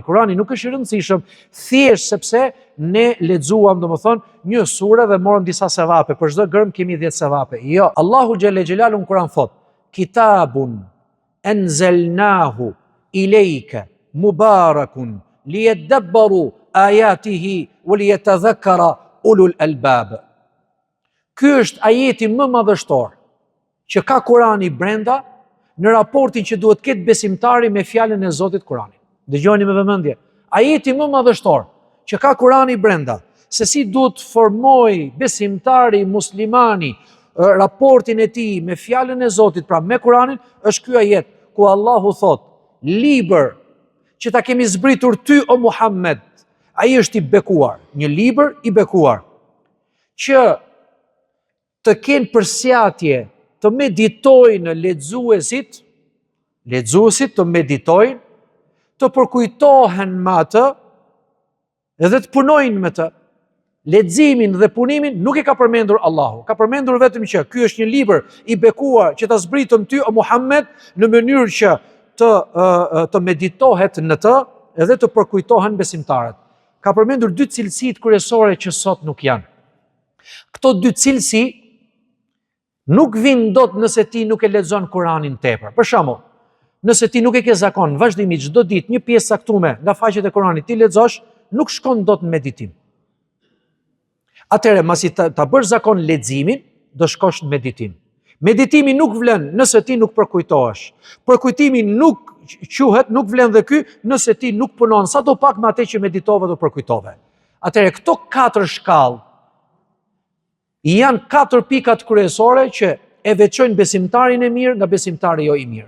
Kurani nuk është i rëndësishëm thjesht sepse ne lexuam domethënë një sure dhe morëm disa sevape, për çdo gërm kemi 10 sevape. Jo, Allahu xhelle xhelalu në Kur'an thot: "Kitabun anzalnahu ilayka mubarakun liyadabbaru ayatihi wa liyatadhakkara ulul albab." Ky është ajeti më madhështor që ka Kurani brenda në raportin që duhet ketë besimtari me fjalën e Zotit Kurani. Dëgjoni me vëmendje. Ajeti më madhështor që ka Kurani brenda, se si duhet formoj besimtari muslimani raportin e tij me fjalën e Zotit, pra me Kuranin, është ky ajet ku Allahu thot: "Libër që ta kemi zbritur ty o Muhammed." Ai është i bekuar, një libër i bekuar që të kenë përsjatje të meditojnë lexuesit të meditojnë, të përkujtohen me atë edhe të punojnë me të. Leximin dhe punimin nuk e ka përmendur Allahu, ka përmendur vetëm që ky është një libër i bekuar që ta zbritëm ty o Muhammed në mënyrë që të meditohet në të edhe të përkujtohen besimtarët. Ka përmendur 2 cilësitë kryesore që sot nuk janë. Këto 2 cilësi nuk vinë dot nëse ti nuk e lexon Kuranin tepër. Për shembull, nëse ti nuk e ke zakon vazhdimisht çdo ditë një pjesë caktuar nga faqet e Kuranit ti lexosh, nuk shkon dot në meditim. Atëherë, masi ta bësh zakon leximin, do shkosh në meditim. Meditimi nuk vlen nëse ti nuk përkujtohesh. Përkujtimi nuk quhet, nuk vlen dhe ky nëse ti nuk punon sa do pak me atë që meditove dhe përkujtove. Atëherë, këto 4 shkallë janë 4 pikat kryesore që e veçojnë besimtarin e mirë nga besimtari jo i mirë.